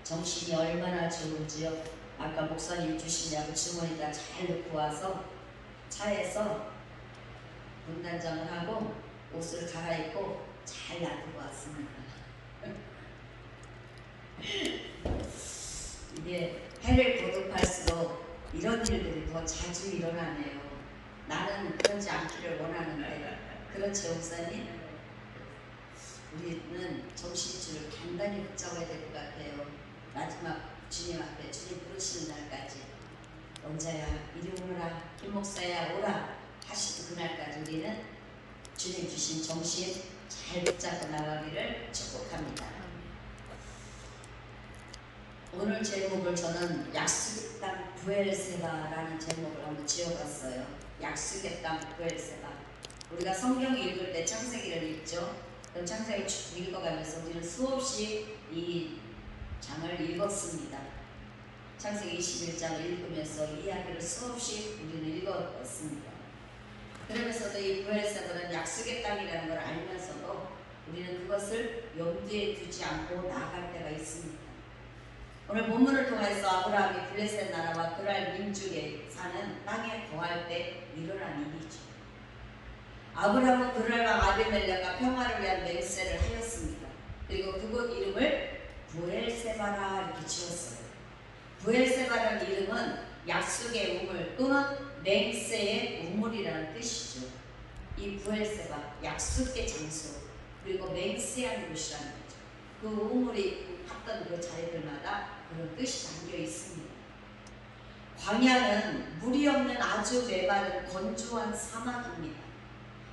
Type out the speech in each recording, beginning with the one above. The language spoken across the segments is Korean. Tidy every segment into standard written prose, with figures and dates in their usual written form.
정신이 얼마나 좋은지요. 아까 목사님 주시냐고 주머니에다 잘 넣고 와서 차에서 문단장을 하고 옷을 갈아입고 잘 놔두고 왔습니다. 이게 해를 거듭할수록 이런 일들이 더 자주 일어나네요. 나는 그러지 않기를 원하는데 그렇죠, 목사님? 우리는 정신줄을 단단히 붙잡아야 될 것 같아요. 마지막 주님 앞에 주님 부르시는 날까지 원자야 이리 오너라, 김 목사야 오라 하시는 그날까지 우리는 주님 주신 정신 잘 붙잡고 나가기를 축복합니다. 오늘 제목을 저는 약속의 땅 부엘세바라는 제목을 한번 지어봤어요. 약속의 땅 부엘세바. 우리가 성경 읽을 때 창세기를 읽죠. 그럼 창세기를 쭉 읽어가면서 우리는 수없이 이 장을 읽었습니다. 창세기 21장을 읽으면서 이 이야기를 수없이 우리는 읽었습니다. 그러면서도 이 부엘세바는 약속의 땅이라는 걸 알면서도 우리는 그것을 염두에 두지 않고 나아갈 때가 있습니다. 오늘 본문을 통해서 아브라함이 블레셋 나라와 그랄 민족에 사는 땅에 거할 때 일어난 일이죠. 아브라함은 그랄과 아비멜렉과 평화를 위한 맹세를 하였습니다. 그리고 그곳 이름을 부엘세바라 이렇게 지었어요. 부엘세바라는 이름은 약속의 우물 또는 맹세의 우물이라는 뜻이죠. 이 부엘세바, 약속의 장소 그리고 맹세하는 곳이라는 거죠. 그 우물이 갔던 그 자리들마다 그런 뜻이 담겨 있습니다. 광야는 물이 없는 아주 메마른 건조한 사막입니다.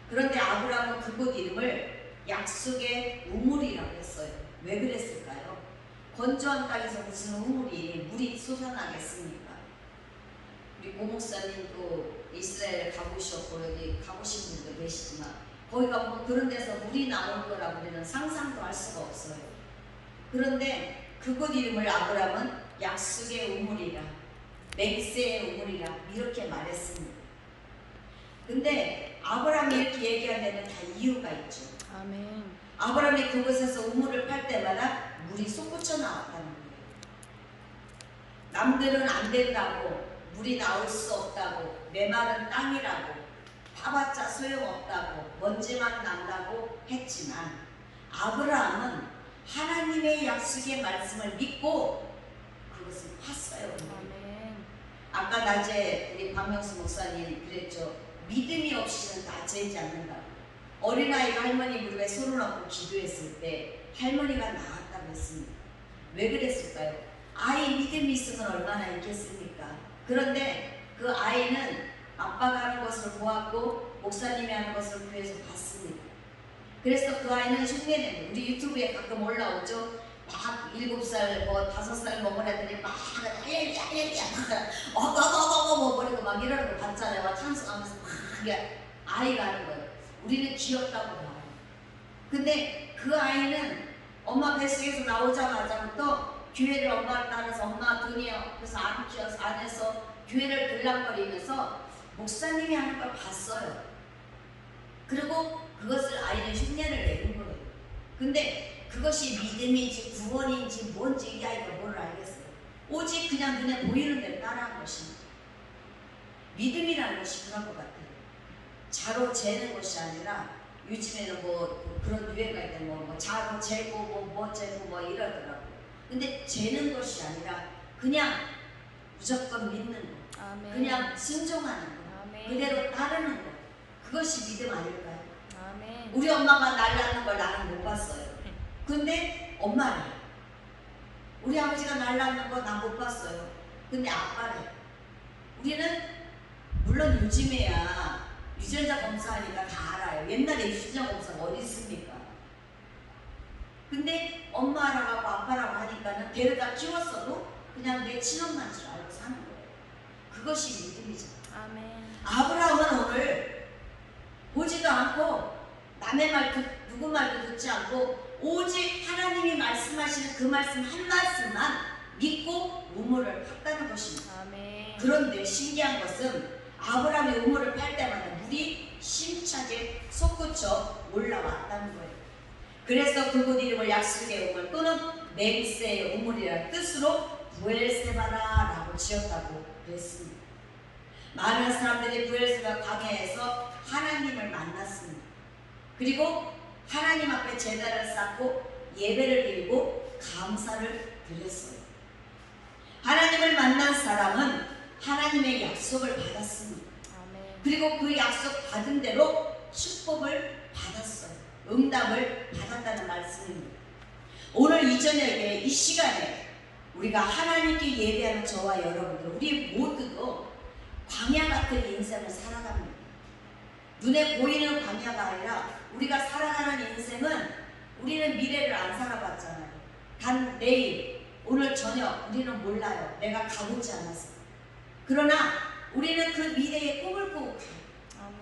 그런데 아브라함은 그곳 이름을 약속의 우물이라고 했어요. 왜 그랬을까요? 건조한 땅에서 무슨 우물이 물이 솟아나겠습니까? 우리 고목사님도 이스라엘 가보셨고 여기 가보신 분도 계시지만 거기 가보면 그런 데서 물이 나올 거라고 우리는 상상도 할 수가 없어요. 그런데 그곳 이름을 아브라함은 약속의 우물이라, 맹세의 우물이라 이렇게 말했습니다. 근데 아브라함이 이렇게 얘기한 데는 다 이유가 있죠. 아멘. 아브라함이 그곳에서 우물을 팔 때마다 물이 솟구쳐 나왔다는 거예요. 남들은 안 된다고, 물이 나올 수 없다고, 메마른 땅이라고, 파봤자 소용없다고, 먼지만 난다고 했지만 아브라함은 하나님의 약속의 말씀을 믿고 그것을 팠어요. 아멘. 아까 낮에 우리 박명수 목사님 그랬죠. 믿음이 없이는 낫지 않는다고. 어린아이가 할머니 무릎에 손을 얹고 기도했을 때 할머니가 나았다고 했습니다. 왜 그랬을까요? 아이 믿음이 있으면 얼마나 있겠습니까? 그런데 그 아이는 아빠가 하는 것을 보았고 목사님이 하는 것을 교회에서 봤습니다. 그래서 그 아이는 흉내내는, 우리 유튜브에 가끔 올라오죠. 막 7살, 5살 먹은 애들이 막 어버버버버 버리고 막 이러는 거 봤잖아요. 찬송하면서 막 아이가 하는 거예요. 우리는 귀엽다고 봐요. 근데 그 아이는 엄마 뱃속에서 나오자마자부터 교회를 엄마를 따라서 엄마 돈이 없어서 안에서 교회를 들락거리면서 목사님이 하는 걸 봤어요. 그리고 그것을 아이는 흉내를 내는 거예요. 근데 그것이 믿음인지 구원인지 뭔지 이 아이가 뭘 알겠어요. 오직 그냥 눈에 보이는 대로 따라한 것입니다. 믿음이라는 것이 그런 것 같아요. 자로 재는 것이 아니라 요즘에는 뭐 그런 유행가 있는데 뭐 자로 재고 뭐 재고 뭐 이러더라고요. 근데 재는 것이 아니라 그냥 무조건 믿는 거, 아멘. 그냥 순종하는 거, 아멘. 그대로 따르는 거, 그것이 믿음 아닐까요? 아멘. 우리 엄마가 날 낳는 걸 나는 못 봤어요. 근데 엄마래. 우리 아버지가 날 낳는 거 난 못 봤어요. 근데 아빠래. 우리는 물론 요즘에야 유전자 검사하니까 다 알아요. 옛날에 유전자 검사가 어디 있습니까? 근데 엄마라고 아빠라고 하니까는 데려다 키웠어도 그냥 내 친엄마인 줄 알고 사는 거예요. 그것이 믿음이죠. 아멘. 아브라함은 오늘 보지도 않고 남의 말 누구 말도 듣지 않고 오직 하나님이 말씀하시는 그 말씀 한 말씀만 믿고 우물을 팠다는 것입니다. 아멘. 그런데 신기한 것은 아브라함이 우물을 팔 때마다 물이 심차게 솟구쳐 올라왔다는 거예요. 그래서 그곳 이름을 약속의 우물 또는 맹세의 우물이라는 뜻으로 브엘세바라라고 지었다고 그랬습니다. 많은 사람들이 브엘세바 광야에서 하나님을 만났습니다. 그리고 하나님 앞에 제단을 쌓고 예배를 드리고 감사를 드렸어요. 하나님을 만난 사람은 하나님의 약속을 받았습니다. 아멘. 그리고 그 약속 받은 대로 축복을 받았어요. 응답을 받았다는 말씀입니다. 오늘 이 저녁에 이 시간에 우리가 하나님께 예배하는 저와 여러분들, 우리 모두도 광야 같은 인생을 살아갑니다. 눈에 보이는 광야가 아니라 우리가 살아가는 인생은 우리는 미래를 안 살아봤잖아요. 단 내일, 오늘 저녁 우리는 몰라요. 내가 가보지 않았어. 그러나 우리는 그 미래의 꿈을 꾸고 가요. 아멘.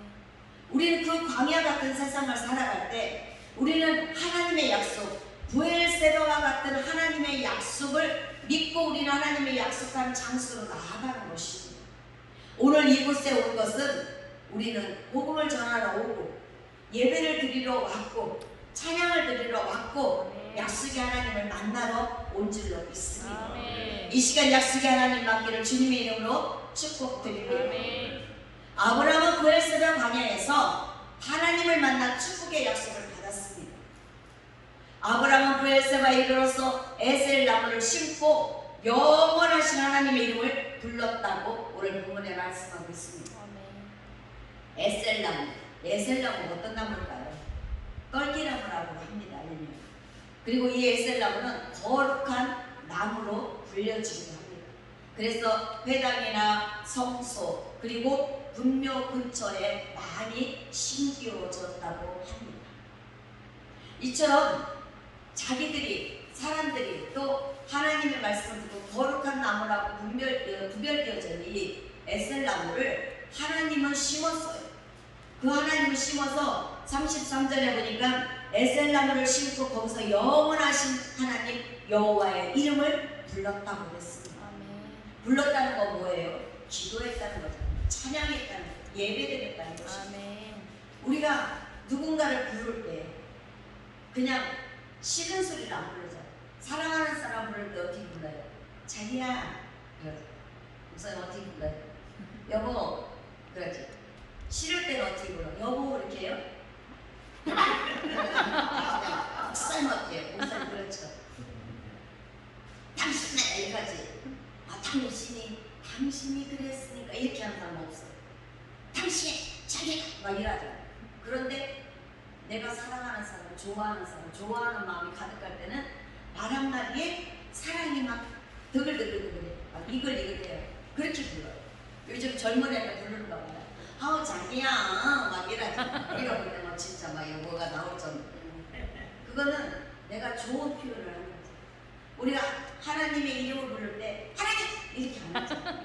우리는 그 광야 같은 세상을 살아갈 때 우리는 하나님의 약속, 브엘세바와 같은 하나님의 약속을 믿고 우리는 하나님의 약속한 장소로 나아가는 것입니다. 오늘 이곳에 온 것은 우리는 복음을 전하러 오고 예배를 드리러 왔고 찬양을 드리러 왔고 아멘. 약속의 하나님을 만나러 온 줄로 믿습니다. 아멘. 이 시간 약속의 하나님 맡기를 주님의 이름으로 축복드립니다. 아멘. 아브라함은 브엘세바 광야에서 하나님을 만나 축복의 약속을 받았습니다. 아브라함은 브엘세바에 이르러서 에셀 나무를 심고 영원하신 하나님의 이름을 불렀다고 오늘 본문에 말씀하고 있습니다. 아멘. 에셀나무, 에셀나무가 어떤 나무일까요? 떨기나무라고 합니다. 일명. 그리고 이 에셀나무는 거룩한 나무로 불려지기도 합니다. 그래서 회당이나 성소 그리고 분묘 근처에 많이 심기워졌다고 합니다. 이처럼 사람들이 또 하나님의 말씀을 듣고 거룩한 나무라고 구별되어진 이 에셀나무를 하나님은 심었어요. 그 하나님을 심어서 33절에 보니까 에셀나무를 심고 거기서 영원하신 하나님 여호와의 이름을 불렀다고 그랬습니다. 아멘. 불렀다는 건 뭐예요? 기도했다는 거잖아요. 찬양했다는 거, 예배드렸다는 것입니다. 아멘. 우리가 누군가를 부를 때 그냥 싫은 소리를 안 부르잖아요. 사랑하는 사람 부를 때 어떻게 불러요? 자기야 그러죠. 목사님 어떻게 불러요? 여보 그러지. 싫을 때는 어떻게 불러? 여보 이렇게 해요? 목사님 어때요? 목사님 그렇죠. 당신네 이렇게 하지. 당신이 그랬으니까 이렇게 하는 사람 없어요. 당신이 자기가 막 이러잖아. 그런데 내가 사랑하는 사람, 좋아하는 마음이 가득할 때는 말 한마디에 사랑이 막 드글드글드글해. 막 이글이글해요. 그렇게 불러요. 요즘 젊은 애가 부르는 거 봐요. 아우 자기야 막 이러잖아. 이러고 있는 거 진짜 막 뭐가 나올 정도. 그거는 내가 좋은 표현을 하는 거지. 우리가 하나님의 이름을 부를 때 하나님 이렇게 안 하잖아.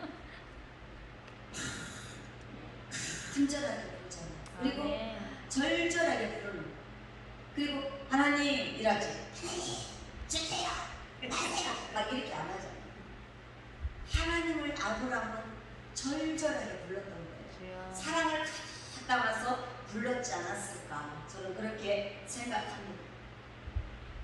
간절하게 부르잖아. 그리고 아멘. 절절하게 부르는 거. 그리고 하나님 이라지. 주세요. 나세요. 막 이렇게 안 하잖아. 하나님을 아브라함은 절절하게 불렀던 거예요. 주여. 사랑을 가득 담아서 불렀지 않았을까? 저는 그렇게 생각합니다.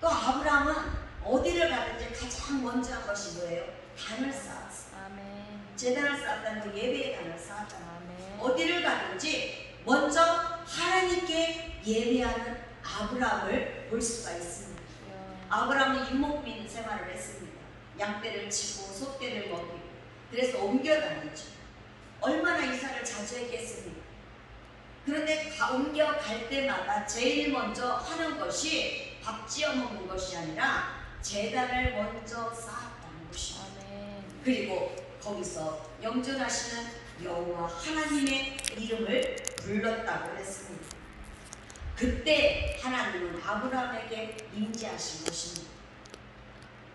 또 아브라함은 어디를 가든지 가장 먼저 한 것이 뭐예요? 단을 쌓았어요. 아멘. 제단을 쌓았다는 거 예배의 단을 쌓았잖아요. 아멘. 어디를 가든지 먼저 하나님께 예배하는 아브라함을 볼 수가 있습니다. 주여. 아브라함은 유목민 생활을 했습니다. 양떼를 치고 소떼를 먹이고 그래서 옮겨다녔죠. 얼마나 이사를 자주 했겠습니까? 그런데 옮겨갈 때마다 제일 먼저 하는 것이 밥 지어 먹는 것이 아니라 제단을 먼저 쌓았다는 것입니다. 아멘. 그리고 거기서 영존하시는 여호와 하나님의 이름을 불렀다고 했습니다. 그때 하나님은 아브라함에게 임재하신 것입니다.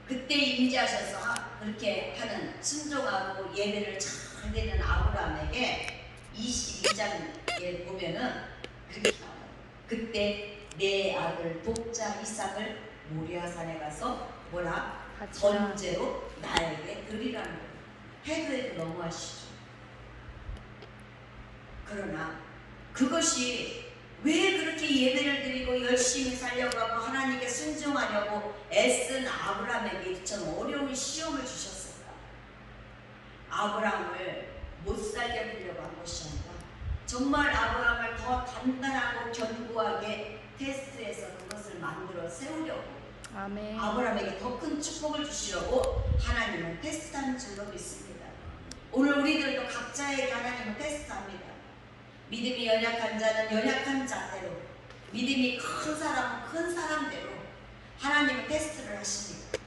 그때 임재하셔서 그렇게 하는 순종하고 예배를 잘 드리는 아브라함에게 22장에 보면은 그렇게 나와요. 그때 내 아들 독자 이삭을 모리아산에 가서 뭐라? 번제로 나에게 드리라는 거예요. 해도 너무하시죠. 그러나 그것이 왜 그렇게 예배를 드리고 열심히 살려고 하고 하나님께 순종하려고 애쓴 아브라함에게 이처럼 어려운 시험을 주셨을까? 아브라함을 못 살게 하려고 한 것이 아니라 정말 아브라함을 더 단단하고 견고하게 테스트해서 그것을 만들어 세우려고 아멘. 아브라함에게 더 큰 축복을 주시려고 하나님은 테스트하는 줄로 믿습니다. 오늘 우리들도 각자에게 하나님은 테스트합니다. 믿음이 연약한 자는 연약한 자대로, 믿음이 큰 사람은 큰 사람대로 하나님은 테스트를 하십니다.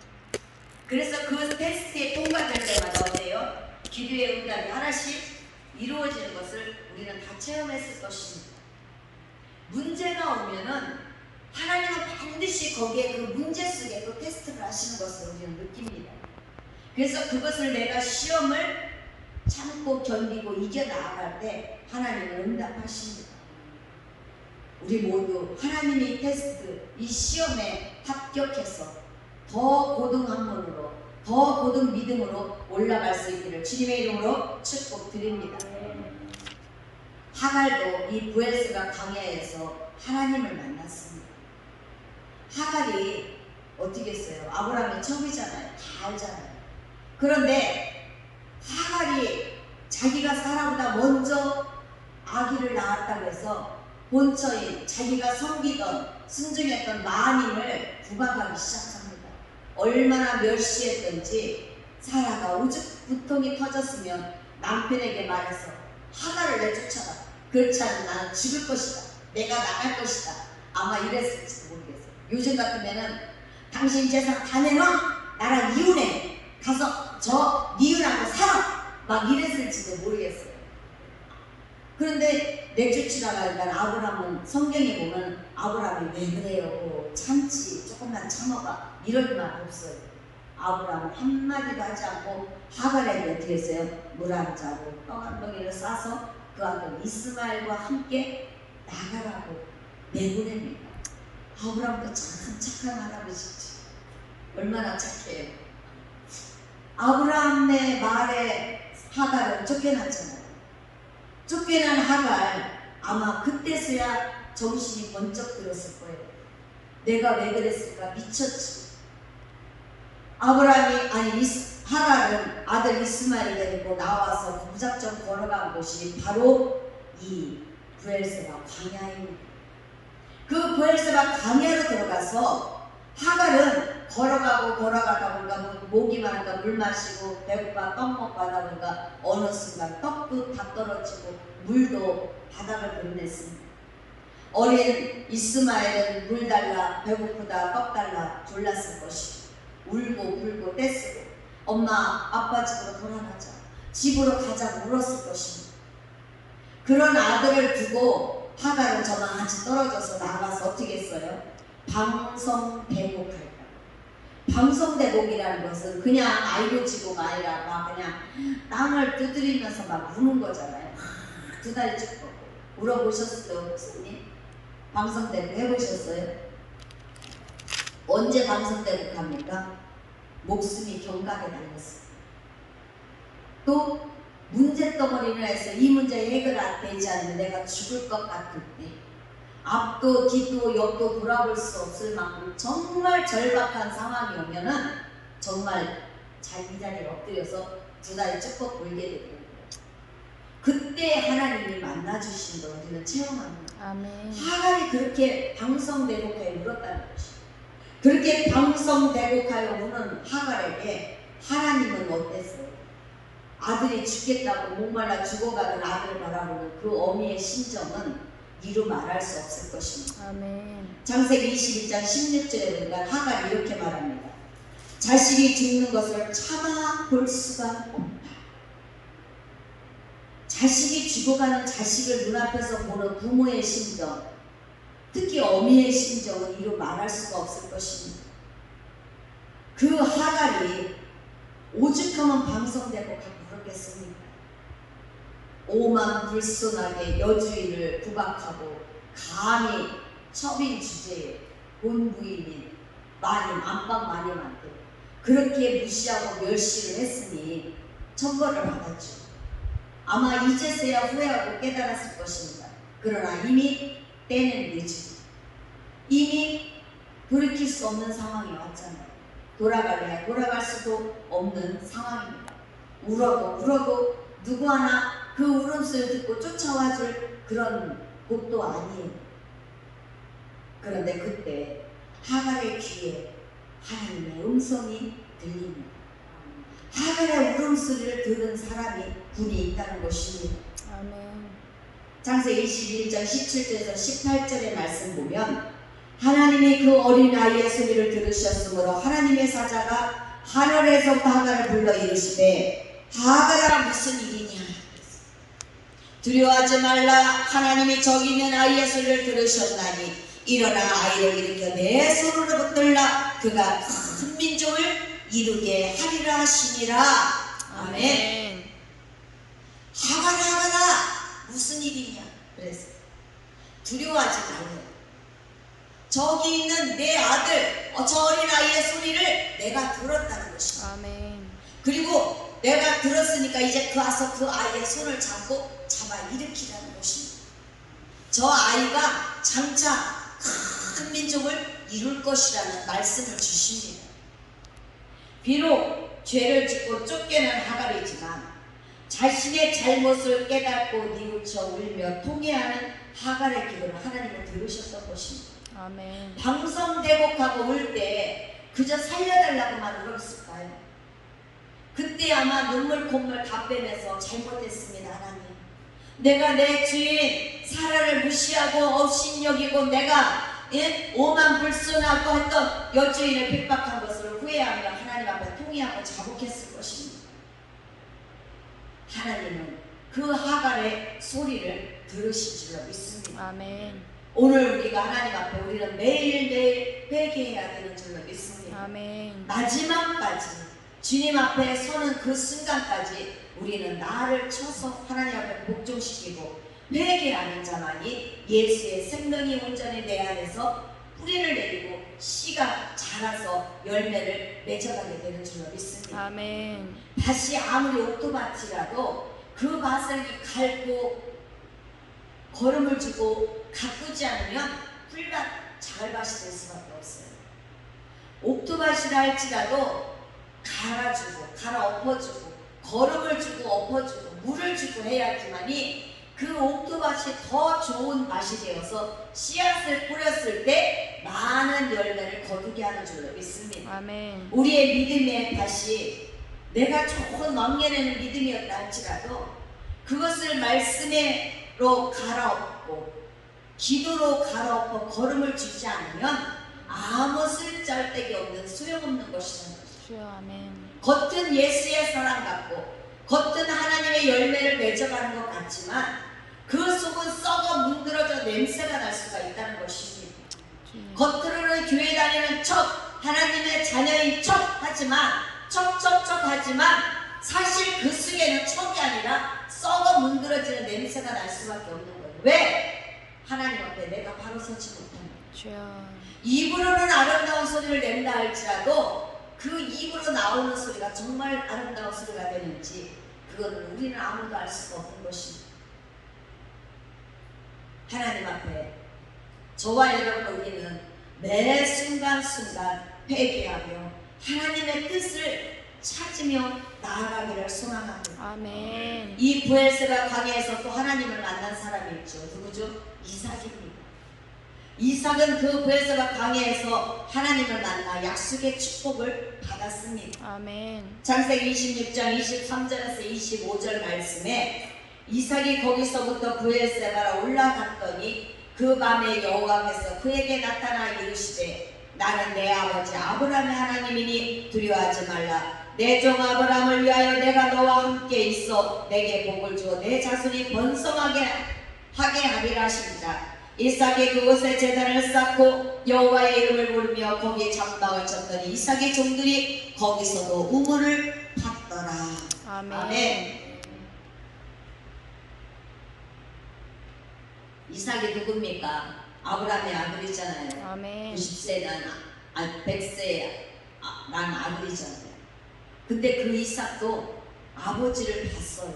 그래서 그 테스트에 통과될 때마다 어때요? 기도의 응답이 하나씩 이루어지는 것을 우리는 다 체험했을 것입니다. 문제가 오면은 하나님은 반드시 거기에 그 문제 속에 또 테스트를 하시는 것을 우리는 느낍니다. 그래서 그것을 내가 시험을 참고 견디고 이겨나갈 때 하나님은 응답하십니다. 우리 모두 하나님의 이 테스트, 이 시험에 합격해서 더 고등 학문으로, 더 고등 믿음으로 올라갈 수 있기를 주님의 이름으로 축복드립니다. 하갈도 이 부엘세바 광야에서 하나님을 만났습니다. 하갈이 어떻게 했어요? 아브라함의 첩이잖아요. 다 알잖아요. 그런데 하갈이 자기가 사라보다 먼저 아기를 낳았다고 해서 본처인 자기가 섬기던 순종했던 마님을 구박하기 시작합니다. 얼마나 멸시했던지 사라가 오죽 고통이 터졌으면 남편에게 말해서 하갈을 내쫓아라. 그렇지 않으면 나는 죽을 것이다. 내가 나갈 것이다. 아마 이랬을지도 모르겠어요. 요즘 같으면은 당신 재산 다 내놔. 나랑 이혼해. 가서 저 니은하고 살아. 막 이랬을지도 모르겠어요. 그런데 내쫓으라고 하니까 아브라함은 성경에 보면 아브라함이 왜 그래요? 참지. 조금만 참아봐. 이럴 말 없어요. 아브라함은 한마디도 하지 않고 하갈에게 어떻게 했어요? 물 한 자루, 떡 한 덩이를 싸서 그 아들 이스마엘과 함께 나가라고 내보냅니다. 아브라함도 참 착한 할아버지지. 얼마나 착해요. 아브라함의 말에 하갈은 쫓겨났잖아요. 쫓겨난 하갈 아마 그때서야 정신이 번쩍 들었을 거예요. 내가 왜 그랬을까? 미쳤지. 아브라함이 하갈은 아들 이스마엘을 데리고 나와서 무작정 걸어간 곳이 바로 이 부엘세바 광야입니다. 그 부엘세바 광야로 들어가서 하갈은 걸어가다 보니까 목이 마르니까 물 마시고 배고파 떡 먹고 하다 보니까 어느 순간 떡도 다 떨어지고 물도 바닥을 드러냈습니다. 어린 이스마엘은 물 달라 배고프다 떡 달라 졸랐을 것이고 울고 불고 떼쓰고 엄마 아빠 집으로 돌아가자 집으로 가자고 울었을 것입니다. 그런 아들을 두고 하갈은 저만 같이 떨어져서 나가서 어떻게 했어요? 방성대곡할까. 방성대곡이라는 것은 그냥 아이고지고가 아니라 막 그냥 땅을 두드리면서 막 우는 거잖아요. 두 다리 쭉 뻗고 울어보셨어요, 목사님? 방성대곡 해보셨어요? 언제 방성대곡합니까? 목숨이 경각에 달렸어요. 또 문제덩어리를 해서 이 문제 해결 안 되지 않으면 내가 죽을 것 같을 때 앞도 뒤도 옆도 돌아볼 수 없을 만큼 정말 절박한 상황이 오면은 정말 이 자리에 엎드려서 두 다리 쭉 뻗고 울게 되는 거예요. 그때 하나님이 만나주신 걸 우리는 체험합니다. 아멘. 하갈이 그렇게 방성대곡하여 울었다는 것이죠. 그렇게 방성대곡하여 우는 하갈에게 하나님은 어땠어요? 아들이 죽겠다고 목말라 죽어가는 아들을 바라보는 그 어미의 심정은 이루 말할 수 없을 것입니다. 아멘. 창세기 22장 16절에 보니까 하갈이 이렇게 말합니다. 자식이 죽는 것을 참아 볼 수가 없다. 자식이 죽어가는 자식을 눈앞에서 보는 부모의 심정, 특히 어미의 심정은 이루 말할 수가 없을 것입니다. 그 하갈이 오죽하면 방성대곡하고 그러겠습니까? 오만 불손하게 여주인을 구박하고 감히 첩인 주제에 본부인인 마님, 안방 마님한테 그렇게 무시하고 멸시를 했으니 천벌을 받았죠. 아마 이제서야 후회하고 깨달았을 것입니다. 그러나 이미 때는 늦지. 이미 돌이킬 수 없는 상황이 왔잖아요. 돌아갈래야 돌아갈 수도 없는 상황입니다. 울어도 누구 하나 그 울음소리 듣고 쫓아와줄 그런 곳도 아니에요. 그런데 그때 하갈의 귀에 하나님의 음성이 들립니다. 하갈의 울음소리를 들은 사람이 군이 있다는 것입니다. 아멘. 창세기 21장 17절에서 18절의 말씀 보면 하나님이 그 어린아이의 소리를 들으셨으므로 하나님의 사자가 하늘에서부터 하갈을 불러 이르시되 하갈아 무슨 일이냐. 두려워하지 말라. 하나님이 저기 있는 아이의 소리를 들으셨나니 일어나 아이를 일으켜 내 손으로 붙들라. 그가 큰 민족을 이루게 하리라 하시니라. 아멘. 하갈아 무슨 일이냐. 그래서 두려워하지 말라. 저기 있는 내 아들, 저 어린아이의 소리를 내가 들었다는 것입니다. 아멘. 그리고 내가 들었으니까 이제 그 와서 그 아이의 손을 잡고 잡아 일으키라는 것입니다. 저 아이가 장차 큰 민족을 이룰 것이라는 말씀을 주십니다. 비록 죄를 짓고 쫓겨난 하갈이지만 자신의 잘못을 깨닫고 뉘우쳐 울며 통회하는 하갈의 기도를 하나님은 들으셨던 것입니다. 아멘. 방성대곡하고 울 때 그저 살려달라고만 울었을까요? 그때 아마 눈물 콧물 다 빼면서 잘못했습니다. 하나님, 내가 내 주인 사라를 무시하고 업신여기고 내가 오만불순하고 했던 여주인을 핍박한 것을 후회하며 하나님 앞에 통회하고 자복했을 것입니다. 하나님은 그 하갈의 소리를 들으실 줄로 믿습니다. 아멘. 오늘 우리가 하나님 앞에 우리는 매일매일 회개해야 되는 줄로 믿습니다. 아멘. 마지막까지 주님 앞에 서는 그 순간까지 우리는 나를 쳐서 하나님 앞에 복종시키고 회개하는 자만이 예수의 생명이 온전히 내 안에서 뿌리를 내리고 씨가 자라서 열매를 맺어가게 되는 줄로 믿습니다. 아멘. 다시 아무리 옥토밭이라도 그 밭을 갈고 거름을 주고 가꾸지 않으면 풀밭 자갈밭이 될 수밖에 없어요. 옥토밭이라 할지라도 갈아주고 갈아 엎어주고 거름을 주고 엎어주고 물을 주고 해야지만이 그 옥토밭이 더 좋은 밭이 되어서 씨앗을 뿌렸을 때 많은 열매를 거두게 하는 줄로 믿습니다. 아멘. 우리의 믿음의 밭이 내가 좋은 왕년에는 믿음이었다 할지라도 그것을 말씀으로 갈아엎고 기도로 갈아엎어 걸음을 주지 않으면 아무 쓸데기 없는 소용없는 것이라는 것이죠. 주여 아멘. 겉은 예수의 사랑 같고 겉은 하나님의 열매를 맺어가는 것 같지만 그 속은 썩어 문드러져 냄새가 날 수가 있다는 것입니다. 겉으로는 교회 다니는 척 하나님의 자녀인 척 하지만 하지만 사실 그 속에는 척이 아니라 썩어 문드러지는 냄새가 날 수밖에 없는 거예요. 왜? 하나님 앞에 내가 바로 서지 못합니다. 주여. 입으로는 아름다운 소리를 낸다 할지라도 그 입으로 나오는 소리가 정말 아름다운 소리가 되는지 그거는 우리는 아무도 알 수가 없는 것입니다. 하나님 앞에 저와 여러분 우리는 매 순간순간 회개하며 하나님의 뜻을 찾으며 나아가기를 소망합니다. 아멘. 이 부엘세바 광야에서 또 하나님을 만난 사람이 있죠. 누구죠? 이삭입니다. 이삭은 그 부엘세바 광야에서 하나님을 만나 약속의 축복을 받았습니다. 아멘. 창세기 26장 23절에서 25절 말씀에 이삭이 거기서부터 부엘세바로 올라갔더니 그 밤에 여호와께서 그에게 나타나 이르시되 나는 내 아버지 아브라함의 하나님이니 두려워하지 말라. 내 종 아브라함을 위하여 내가 너와 함께 있어 내게 복을 주어 내 자손이 번성하게 하리라 하시니라. 이삭이 그곳에 제단을 쌓고 여호와의 이름을 부르며 거기에 장막을 쳤더니 이삭의 종들이 거기서도 우물을 팠더라. 아멘. 아멘. 이삭이 누굽니까? 아브라함의 아들이잖아요. 아멘. 90세 난 100세 난 아들이잖아요. 근데 그 이삭도 아버지를 봤어요.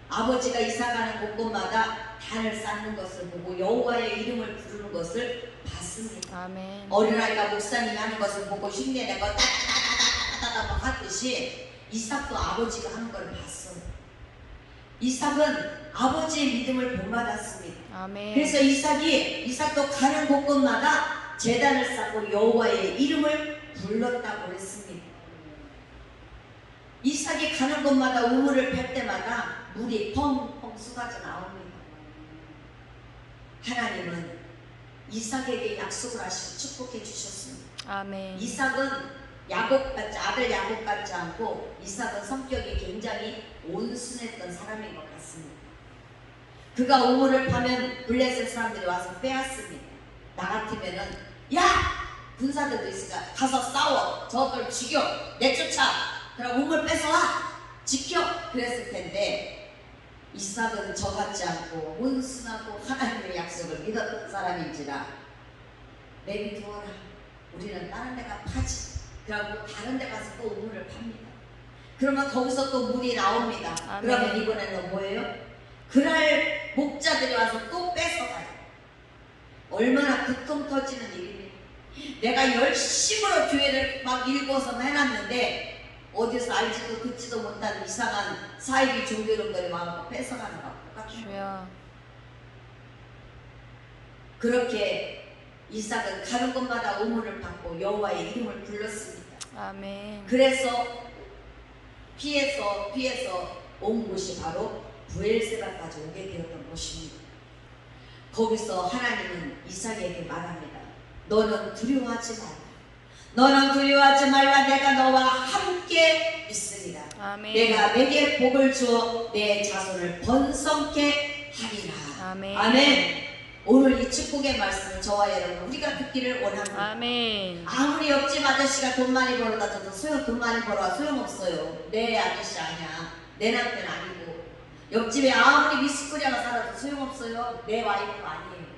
아버지가 이사 가는 곳곳마다 단을 쌓는 것을 보고 여호와의 이름을 부르는 것을 봤습니다. 아멘. 어린아이가 목사님이 하는 것을 보고 흉내내고 따다다다다다다 막 하듯이 이삭도 아버지가 하는 걸 봤어요. 이삭은 아버지의 믿음을 본받았습니다. 아멘. 그래서 이삭도 가는 곳곳마다 제단을 쌓고 여호와의 이름을 불렀다고 했습니다. 이삭이 가는 곳마다 우물을 팰 때마다 물이 펑펑 쏟아져 나옵니다. 하나님은 이삭에게 약속을 하시고 축복해 주셨습니다. 아멘. 이삭은 아들 야곱 같지 않고 이삭은 성격이 굉장히 온순했던 사람인 것 같습니다. 그가 우물을 파면 블레셋 사람들이 와서 빼앗습니다. 나 같으면은 야! 군사들도 있으니까 가서 싸워, 저들 죽여, 내쫓아, 그럼 우물 뺏어와, 지켜, 그랬을 텐데 이삭은 저같지 않고 온순하고 하나님의 약속을 믿었던 사람인지라 내비두어라, 우리는 다른 데가 파지. 그러고 다른 데 가서 또 우물을 팝니다. 그러면 거기서 또 물이 나옵니다. 아멘. 그러면 이번에는 뭐예요? 그날 목자들이 와서 또 뺏어가요. 얼마나 고통 터지는 일입니까? 내가 열심으로 교회를 막 읽어서 해놨는데 어디서 알지도 듣지도 못한 이상한 사이비 종교놈들이 와서 뺏어가는 것 같아요. 주여. 그렇게 이삭은 가는 곳마다 우물을 받고 여호와의 이름을 불렀습니다. 아멘. 그래서 피해서 온 곳이 바로 브엘세바까지 오게 되었던 것입니다. 거기서 하나님은 이삭에게 말합니다. 너는 두려워하지 말라. 너는 두려워하지 말라. 내가 너와 함께 있으리라. 아멘. 내가 내게 복을 주어 내 자손을 번성케 하리라. 아멘. 아멘. 오늘 이 축복의 말씀을 저와 여러분 우리가 듣기를 원합니다. 아멘. 아무리 옆집 아저씨가 돈 많이 벌어다 줘도 돈 많이 벌어야 소용없어요. 내 아저씨 아니야. 내 남편 아니고. 옆집에 아무리 미스코리아가 살아도 소용없어요. 내 와이프가 아니에요.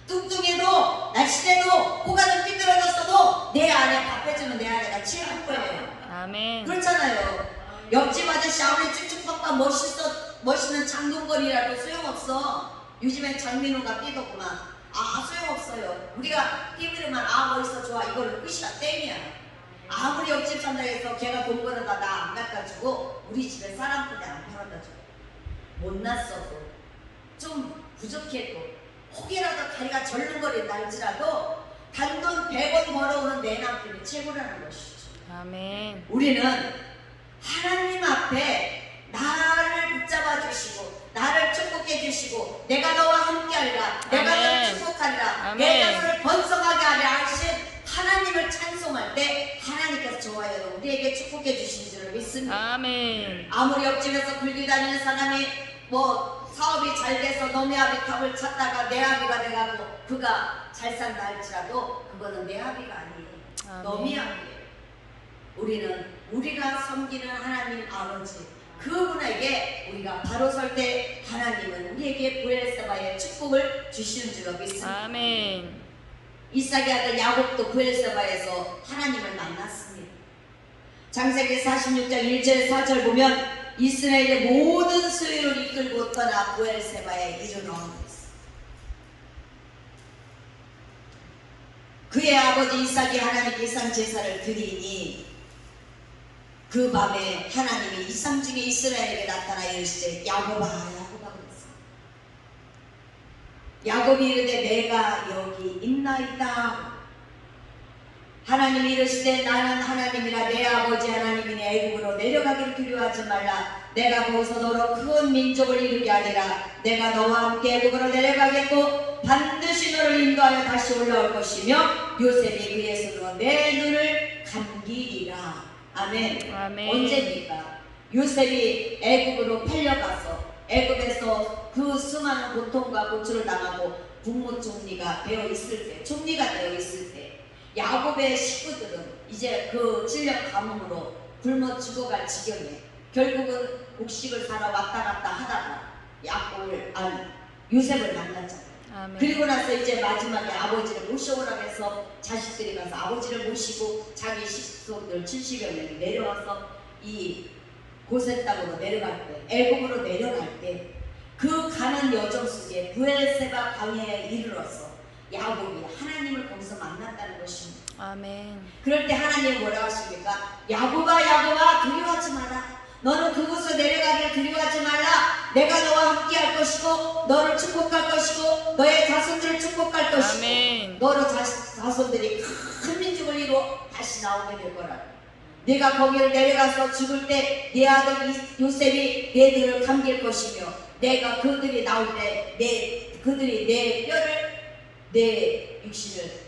뚱뚱해도 날씬해도 코가 좀 삐뚤어졌어도 내 아내 밥 해주면 내 아내가 최고인 거예요. 아멘. 그렇잖아요. 옆집 아저씨 아무리 쭉쭉빡빡 멋있는 장동건이라도 소용없어. 요즘엔 장민호가 뛰더구만. 소용없어요. 우리가 띄우려면 멋있어 좋아 이걸로 끝이야. 땡이야. 아무리 옆집 산다고 해서 걔가 돈 벌어다 나 안 갖다 주고 우리 집에 사람들이 안 팔아다 주고 못났어도 좀 부족해도 혹이라도 다리가 절름거린다 할지라도 단돈 100원 벌어오는 내 남편이 최고라는 것이죠. 아멘. 우리는 하나님 앞에 나를 붙잡아 주시고 나를 축복해 주시고 내가 너와 함께하리라. 내가 아멘. 너를 축복하리라. 아멘. 내가 너를 번성하게 하리라 하신 하나님을 찬송할 때 하나님께서 저와 여러분 우리에게 축복해 주신 줄을 믿습니다. 아멘. 아무리 옆집에서 불교 다니는 사람이 사업이 잘 돼서 너네 아비 값을 찾다가 내 아비가 돼가고 그가 잘 산다 할지라도 그거는 내 아비가 아니에요. 너미 아비예요. 우리는 우리가 섬기는 하나님 아버지 그분에게 우리가 바로 설 때 하나님은 우리에게 브엘세바의 축복을 주시는 줄로 믿습니다. 아멘. 이삭의 아들 야곱도 브엘세바에서 하나님을 만났습니다. 창세기 46장 1절 4절 보면 이스라엘의 모든 소유를 이끌고 떠나 브엘세바에 이르러 그의 아버지 이삭이 하나님께 이상 제사를 드리니 그 밤에 하나님이 이상 중에 이스라엘에게 나타나 이르시되 야곱아 야곱아 그랬어. 야곱이 이르되 내가 여기 있나이다. 하나님이 이르시되 나는 하나님이라 내 아버지 하나님이니 애굽으로 내려가기를 두려워하지 말라. 내가 거기서 너로 큰 민족을 이루게 하리라. 내가 너와 함께 애굽으로 내려가겠고 반드시 너를 인도하여 다시 올라올 것이며 요셉이 그의 손으로 내 눈을 감기리라. 아멘. 아멘. 언제입니까? 요셉이 애굽으로 팔려가서 애굽에서 그 수많은 고통과 고초를 당하고 국무총리가 되어 있을 때, 총리가 되어 있을 때 야곱의 식구들은 이제 그 질병 가뭄으로 굶어 죽어갈 지경에 결국은 곡식을 사러 왔다 갔다 하다가 요셉을 만났잖아요. 아멘. 그리고 나서 이제 마지막에 아버지를 모셔오라고 해서 자식들이 가서 아버지를 모시고 자기 식구들 70여 명이 내려와서 이 고센 땅으로 내려갈 때, 애굽으로 내려갈 때 그 가는 여정 속에 브엘세바 광야에 이르러서 야곱이 하나님을 거기서 만났다는 것입니다. 아멘. 그럴 때 하나님이 뭐라고 하십니까? 야곱아 야곱아 두려워하지 마라. 너는 그곳으로 내려가기를 두려워하지 말라. 내가 너와 함께 할 것이고 너를 축복할 것이고 너의 자손들을 축복할 것이고 아멘. 너로 자손들이 큰 민족을 이루어 다시 나오게 될 거라. 네가 거기를 내려가서 죽을 때 네 아들 요셉이 네들을 감길 것이며 내가 그들이 나올 때 그들이 내 뼈를 내 육신을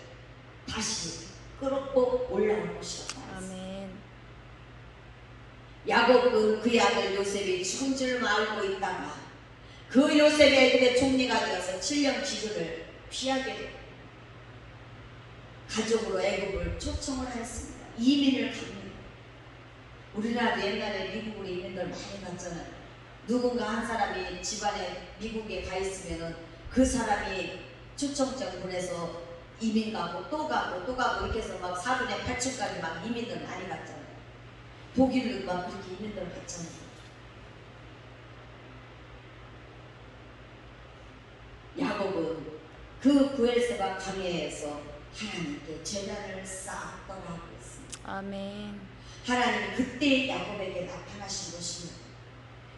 다시 끌어고 올라올 것이다. 아멘. 야곱은 그의 아들 요셉이 죽은 줄 알고 있다가 그 요셉이 애굽의 총리가 되어서 7년 기근을 피하게 되고 가족으로 애굽을 초청을 했습니다. 이민을 갑니다. 우리나라도 옛날에 미국으로 이민들 많이 갔잖아요. 누군가 한 사람이 집안에 미국에 가 있으면은 그 사람이 초청장 보내서 이민 가고 또 가고 또 가고 이렇게 해서 막 4분의 8층까지 막 이민들 많이 갔잖아요. 독일도 막 그렇게 이민들 갔잖아요. 야곱은 그 브엘세바 광야에서 하나님께 제단을 쌓았더라고 했습니다. 아멘. 하나님이 그때 야곱에게 나타나신 것입니다.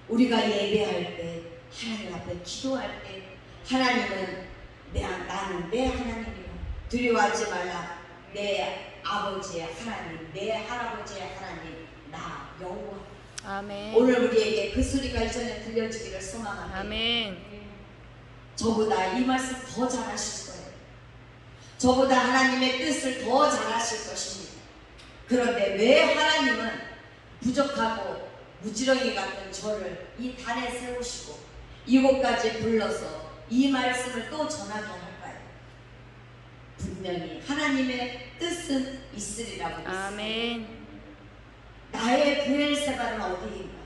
우리가 예배할 때 하나님 앞에 기도할 때 하나님은 나는 내 하나님이라 두려워하지 말라. 내 아버지의 하나님 내 할아버지의 하나님 나 여호와. 아멘. 오늘 우리에게 그 소리가 이전에 들려주기를 소망합니다. 아멘. 저보다 이 말씀 더 잘하실 거예요. 저보다 하나님의 뜻을 더 잘하실 것입니다. 그런데 왜 하나님은 부족하고 무지렁이 같은 저를 이 단에 세우시고 이곳까지 불러서 이 말씀을 또 전하게 할까요? 분명히 하나님의 뜻은 있으리라고 믿습니다. 아멘. 나의 브엘세바는 어디인가?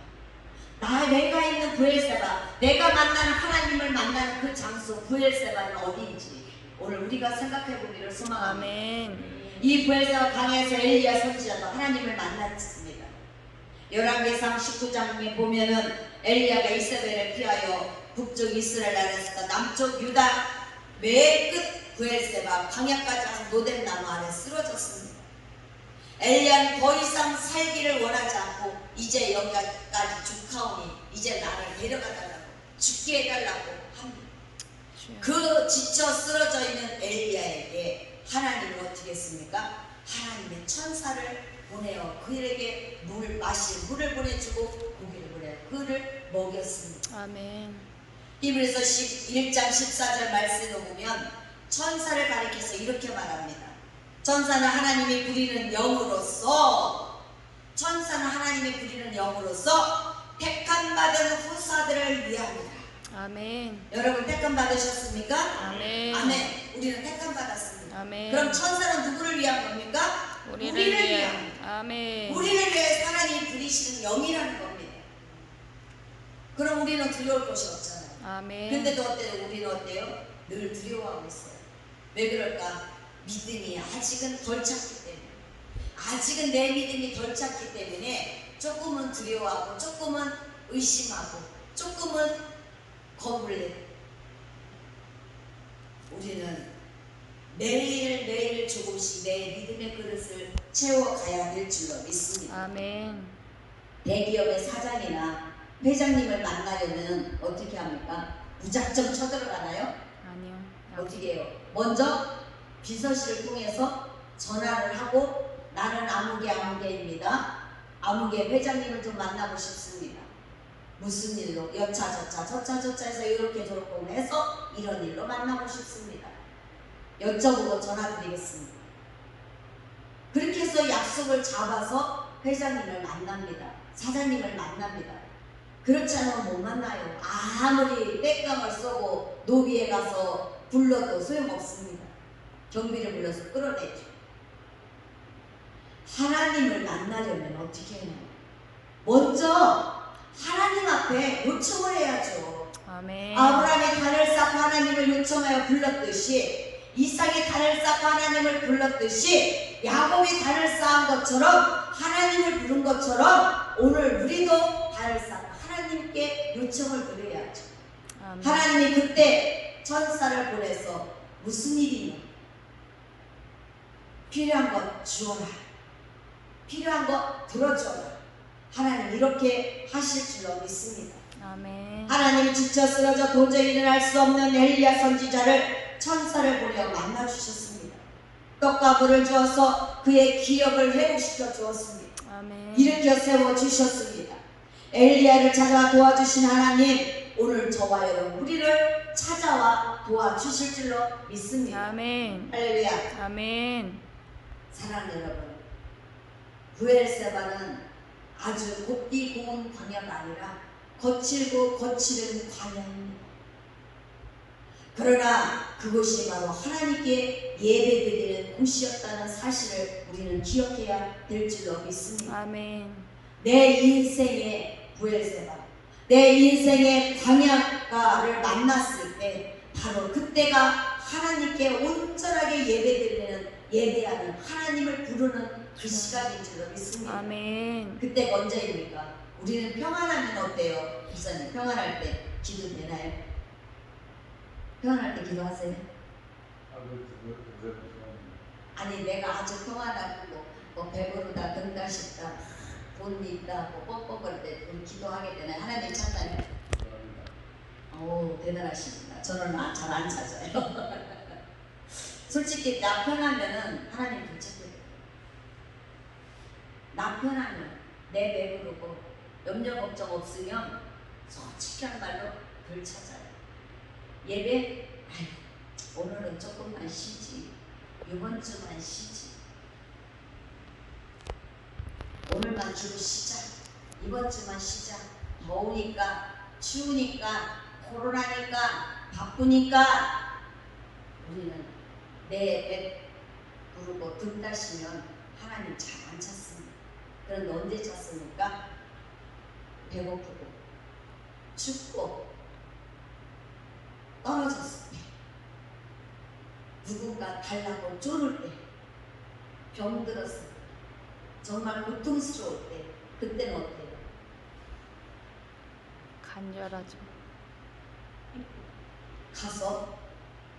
내가 있는 브엘세바, 내가 만나는 하나님을 만나는 그 장소 브엘세바는 어디인지 오늘 우리가 생각해 보기를 소망합니다. 아멘. 이 브엘세바 강에서 엘리야 선지자도 하나님을 만났습니다. 열왕기상 19장에 보면은 엘리야가 이세벨을 피하여 북쪽 이스라엘 아래서 남쪽 유다 맨 끝 브엘세바 광야까지 한 노된 나무 아래 쓰러졌습니다. 엘리야는 더 이상 살기를 원하지 않고 이제 여기까지 죽하오니 이제 나를 데려가달라고 죽게 해달라고 합니다. 그 지쳐 쓰러져 있는 엘리야에게 하나님은 어떻게 했습니까? 하나님의 천사를 보내어 그에게 물을 보내주고 고기를 보내어 그를 먹였습니다. 아멘. 히브리서 1장 14절 말씀을 보면 천사를 가리켜서 이렇게 말합니다. 천사는 하나님이 부리는 영으로서 택함 받은 후사들을 위함이라. 아멘. 여러분 택함 받으셨습니까? 아멘. 아멘. 우리는 택함 받았습니다. 아멘. 그럼 천사는 누구를 위한 겁니까? 우리를 위한. 위한. 아멘. 우리를 위해 하나님이 부리시는 영이라는 겁니다. 그럼 우리는 두려울 것이 없잖아요. 아멘. 근데도 어때요? 우리는 어때요? 늘 두려워하고 있어요. 왜 그럴까? 믿음이 아직은 덜 찼기 때문에, 아직은 내 믿음이 덜 찼기 때문에 조금은 두려워하고 조금은 의심하고 조금은 겁을 내고, 우리는 매일 조금씩 내 믿음의 그릇을 채워가야 될 줄로 믿습니다. 아멘. 대기업의 사장이나 회장님을 만나려면 어떻게 합니까? 무작정 쳐들어가나요? 아니요. 어떻게 해요? 먼저 비서실을 통해서 전화를 하고 나는 아무개입니다. 아무개 회장님을 좀 만나고 싶습니다. 무슨 일로? 저차해서 이렇게 저렇게 해서 이런 일로 만나고 싶습니다. 여쭤보고 전화드리겠습니다. 그렇게 해서 약속을 잡아서 회장님을 만납니다. 사장님을 만납니다. 그렇지 않으면 못 만나요. 아무리 땡깡을 쏘고 노비에 가서 불러도 소용없습니다. 경비를 불러서 끌어내죠. 하나님을 만나려면 어떻게 해요? 먼저 하나님 앞에 요청을 해야죠. 아멘. 아브라함이 단을 쌓고 하나님을 요청하여 불렀듯이, 이삭이 단을 쌓고 하나님을 불렀듯이, 야곱이 단을 쌓은 것처럼 하나님을 부른 것처럼 오늘 우리도 단을 쌓고 하나님께 요청을 드려야죠. 아멘. 하나님이 그때 천사를 보내서 무슨 일이냐? 필요한 것 주어라. 필요한 것 들어줘라. 하나님 이렇게 하실 줄로 믿습니다. 아멘. 하나님이 지쳐 쓰러져 도저히 일어날 수 없는 엘리야 선지자를 천사를 보내어 만나주셨습니다. 떡과 물을 주어서 그의 기력을 회복시켜 주었습니다. 아멘. 일으켜 세워주셨습니다. 엘리야를 찾아와 도와주신 하나님, 오늘 저와 여러분 우리를 찾아와 도와주실 줄로 믿습니다. 아멘. 할렐루야. 아멘. 사랑하는 여러분, 부엘세바는 아주 곱디 고운 광야가 아니라 거칠고 거칠은 광야입니다. 그러나 그곳이 바로 하나님께 예배드리는 곳이었다는 사실을 우리는 기억해야 될 줄로 믿습니다. 아멘. 내 인생의 부엘세바, 내 인생의 광야가를 만났을 때 바로 그때가 하나님께 온전하게 예배하는 하나님을 부르는 그 시간인 줄로 믿습니다. 아멘. 그때가 언제입니까? 우리는 평안하면 어때요? 목사님, 평안할 때 기도 되나요? 평안할 때 기도하세요? 아니 내가 아주 평안하고 뭐 배부르다, 건강 싶다, 돈 있다, 뭐 뻑뻑거릴 때 우리 기도하게 되나요? 하나님 찾나요? 오, 대단하십니다. 저는 잘 안 찾아요. 솔직히 나 편하면은 하나님 못 찾게 돼요. 나 편하면 내 배부르고 염려 걱정 없으면 솔직한 말로 글 찾아요. 예배? 아휴, 오늘은 조금만 쉬지. 이번 주만 쉬지. 오늘만 주로 쉬자. 이번 주만 쉬자. 더우니까, 추우니까, 코로나니까, 바쁘니까 우리는 내 부르고 등 따시면 하나님 잘 안 찾습니다. 그런데 언제 찾습니까? 배고프고 춥고 떨어졌을 때, 누군가 달라고 쪼를 때, 병들었을 때, 정말 고통스러울 때, 그때는 어때요? 간절하죠. 가서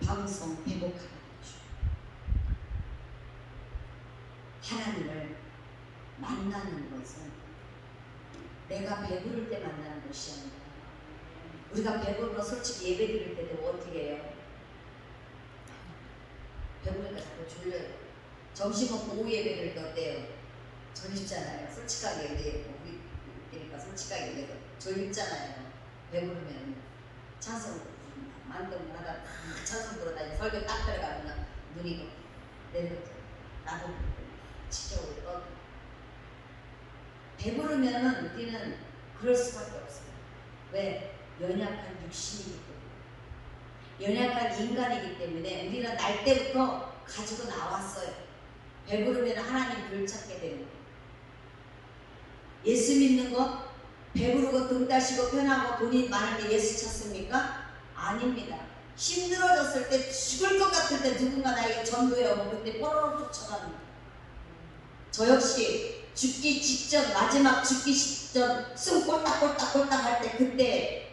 방송 회복하는 거죠. 하나님을 만나는 것은 내가 배부를 때 만나는 것이 아니라, 우리가 배부르면 솔직히 예배 드릴 때도 어떻게 해요? 배부르니까 자꾸 졸려요. 점심 먹고 오후 예배 드릴 때 어때요? 졸립잖아요. 솔직하게 얘기해요. 우리니까 솔직하게 얘기해서 졸립잖아요. 배부르면 찬송 만동을 하다가 찬송 부르다니 설교 딱 들어가면 눈이 내려오죠. 나도 지켜오고 떠. 배부르면은 우리는 그럴 수밖에 없어요. 왜? 연약한 육신이기 때문에, 연약한 인간이기 때문에 우리는 날 때부터 가지고 나왔어요. 배부르면 하나님 글 찾게 되는 거예요. 예수 믿는 것, 배부르고 등 따시고 편하고 돈이 많은데 예수 찾습니까? 아닙니다. 힘들어졌을 때, 죽을 것 같을 때 누군가 나에게 전도해 오면 그때 뽀로로 쫓아갑니다. 저 역시 죽기 직전, 마지막 죽기 직전 숨 꼴딱꼴딱 할 때, 그때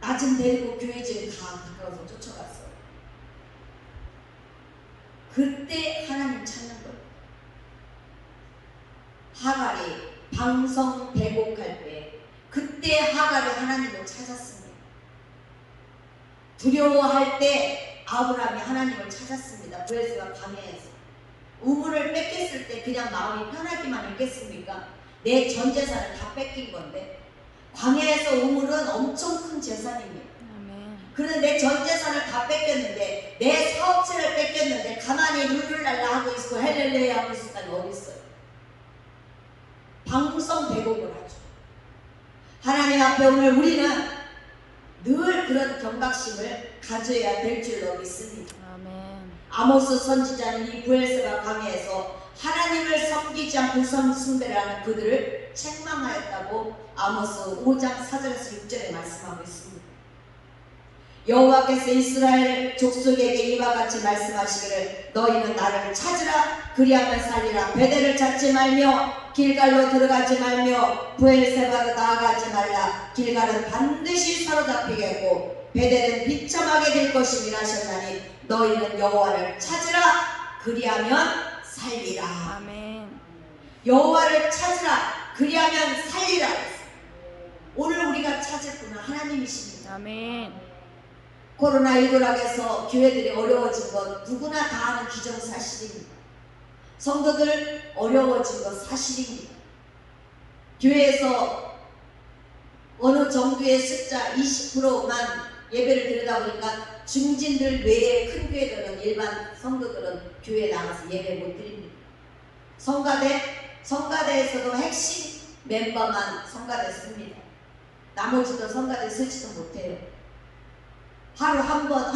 나 좀 데리고 교회 좀 가, 가까워서 쫓아갔어요. 그때 하나님 찾는 거예요. 하갈이 방성 대곡할 때, 그때 하갈이 하나님을 찾았습니다. 두려워할 때 아브라함이 하나님을 찾았습니다. 부엘세바 광야에서 우물을 뺏겼을 때 그냥 마음이 편하기만 했겠습니까? 내 전 재산을 다 뺏긴 건데, 광야에서 우물은 엄청 큰 재산입니다. 그런데 내 전 재산을 다 뺏겼는데, 내 사업체를 뺏겼는데 가만히 룰루랄라 하고 있고 헬렐레야 하고 있을 사람이 어디 있어요? 방성배곡을 하죠. 하나님 앞에 오늘 우리는 늘 그런 경각심을 가져야 될 줄로 믿습니다. 아멘. 아모스 선지자는 이 부엘세바 광야에서 하나님을 섬기지 않고 숭배를 하는 그들을 책망하였다고 아모스 5장 4절에서 6절에 말씀하고 있습니다. 여호와께서 이스라엘 족속에게 이와 같이 말씀하시기를 너희는 나를 찾으라 그리하면 살리라. 베델을 찾지 말며 길갈로 들어가지 말며 브엘세바로 나아가지 말라. 길갈은 반드시 사로잡히겠고 베델은 비참하게 될 것임이라 하셨나니 너희는 여호와를 찾으라 그리하면 살리라. 아멘. 여호와를 찾으라 그리하면 살리라. 오늘 우리가 찾았구나. 하나님이십니다. 아멘. 코로나19로 해서 교회들이 어려워진 것 누구나 다 아는 기정사실입니다. 성도들 어려워진 것 사실입니다. 교회에서 어느 정도의 숫자 20%만 예배를 드리다 보니까 중진들 외에 큰 교회들은 일반 성도들은 교회에 나가서 예배 못 드립니다. 성가대에서도 핵심 멤버만 성가대 씁니다. 나머지도 성가대 쓰지도 못해요. 하루 한 번,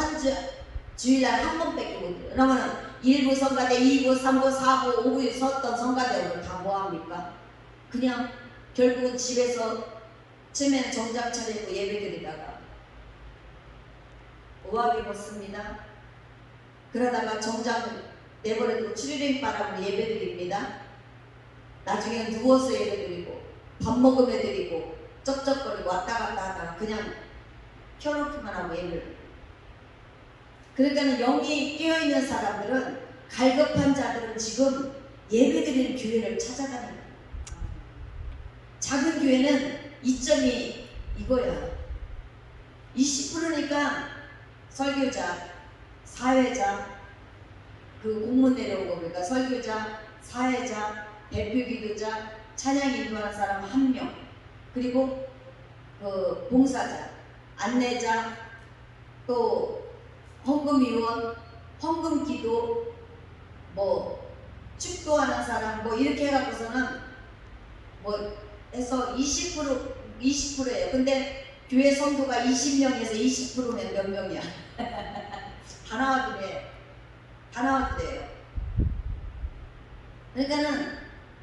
주일날 한 번밖에 못 해요. 그러면은 1부 성가대, 2부, 3부, 4부, 5부에 섰던 성가대원을 다 뭐합니까? 그냥 결국은 집에서 처음에는 정장 차리고 예배 드리다가 오하게 벗습니다. 그러다가 정장 내버려두고 추리링 바람으로 예배 드립니다. 나중에는 누워서 예배 드리고 밥 먹으며 드리고 쩍쩍거리고 왔다 갔다 하다가 그냥 켜놓기만 하고 예배를. 그러니까 영이 깨어있는 사람들은 갈급한 자들은 지금 예배드리는 교회를 찾아다니다. 작은 교회는 이점이 이거야. 20%니까 설교자, 사회자, 그 공문 내려온 거 보니까 설교자, 사회자, 대표 기도자, 찬양 인도하는 사람 1명, 그리고 그 봉사자, 안내자, 또 헌금위원, 헌금기도, 뭐 축도하는 사람, 뭐 이렇게 해갖고서는 뭐 해서 20%예요. 근데 교회 성도가 20명에서 20%면 몇 명이야? 다 나와도래. 다 나왔대요. 그러니까는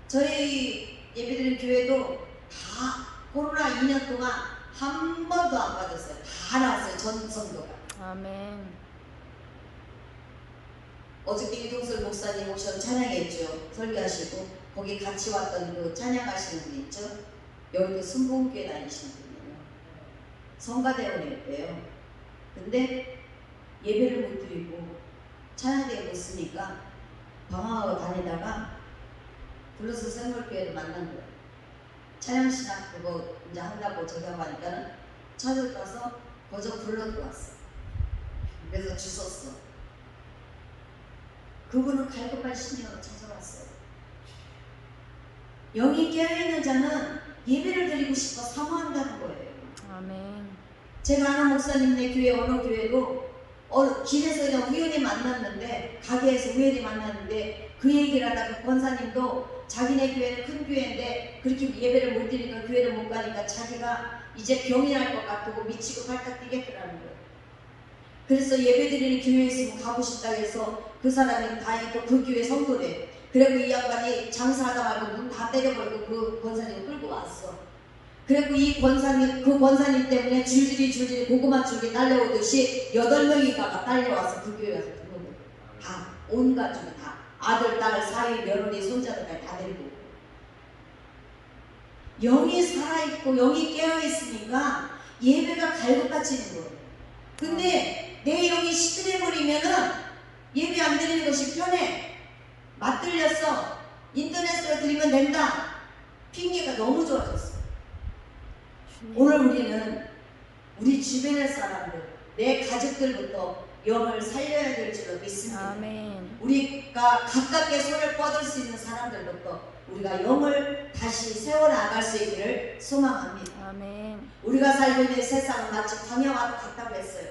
저희 예배드린 교회도 다 코로나 2년 동안 한 번도 안 빠졌어요. 다 나왔어요. 전 성도가. 아멘. 어저께 이동설 목사님 오셔서 찬양했죠. 설교하시고 거기 같이 왔던 그 찬양하시는 분 있죠. 여기도 순복음교회 다니시는 분이에요. 성가대원이었대요. 근데 예배를 못 드리고 찬양대에 못 쓰니까 방황하고 다니다가 불러서 생물교회를 만난 거예요. 찬양신학 그거 이제 한다고 저기 하니까는 찾아가서 거저 불러 들어왔어. 그래서 주웠어. 그분은 갈급한 심령으로 찾아왔어요. 영이 깨어있는 자는 예배를 드리고 싶어 사모한다는 거예요. 아멘. 제가 아는 목사님네 교회 어느 교회도 길에서 그냥 우연히 만났는데, 가게에서 우연히 만났는데 그 얘기를 하다가 권사님도 자기네 교회는 큰 교회인데 그렇게 예배를 못 드리니까 교회를 못 가니까 자기가 이제 병이 날 것 같고 미치고 발칵 뛰겠더라는 거예요. 그래서 예배 드리는 교회에 있으면 가고 싶다고 해서 그 사람이 다행히 또 그 교회 성도래. 그리고 이 양반이 장사하다 말고 문 다 때려버리고 그 권사님을 끌고 왔어. 그리고 그 권사님 때문에 줄줄이 고구마 줄기 딸려오듯이 8명이가 딸려와서 그 교회 와서 듣는 거예요. 다, 온 가족이 다. 아들, 딸, 사위, 며느리, 손자들까지 다 데리고. 영이 살아있고 영이 깨어있으니까 예배가 갈급해지는 거예요. 근데 내 영이 시들해버리면은 예배 안 드리는 것이 편해. 맞들렸어. 인터넷으로 드리면 된다. 핑계가 너무 좋아졌어. 오늘 우리는 우리 주변의 사람들, 내 가족들부터 영을 살려야 될 줄로 믿습니다. 아멘. 우리가 가깝게 손을 뻗을 수 있는 사람들부터 우리가 영을 다시 세워나갈 수 있기를 소망합니다. 아멘. 우리가 살고 있는 세상은 마치 광야와도 같다고 했어요.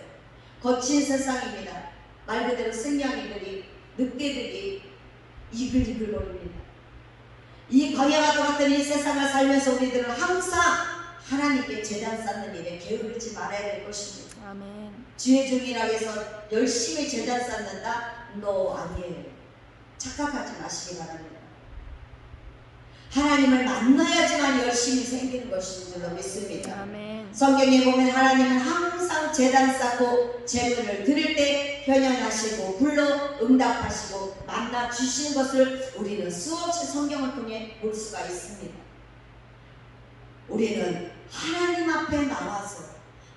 거친 세상입니다. 말 그대로 승냥이들이, 늑대들이 이글이글거립니다. 이 광야와 같은 이 세상을 살면서 우리들은 항상 하나님께 제단 쌓는 일에 게으르지 말아야 될 것입니다. 아멘. 주의 종이라 해서 열심히 제단 쌓는다? No, 아니에요. 착각하지 마시기 바랍니다. 하나님을 만나야지만 열심히 생기는 것인 줄로 믿습니다. 아멘. 성경에 보면 하나님은 항상 제단 쌓고 제물을 드릴 때 현현하시고 불러 응답하시고 만나 주신 것을 우리는 수없이 성경을 통해 볼 수가 있습니다. 우리는 하나님 앞에 나와서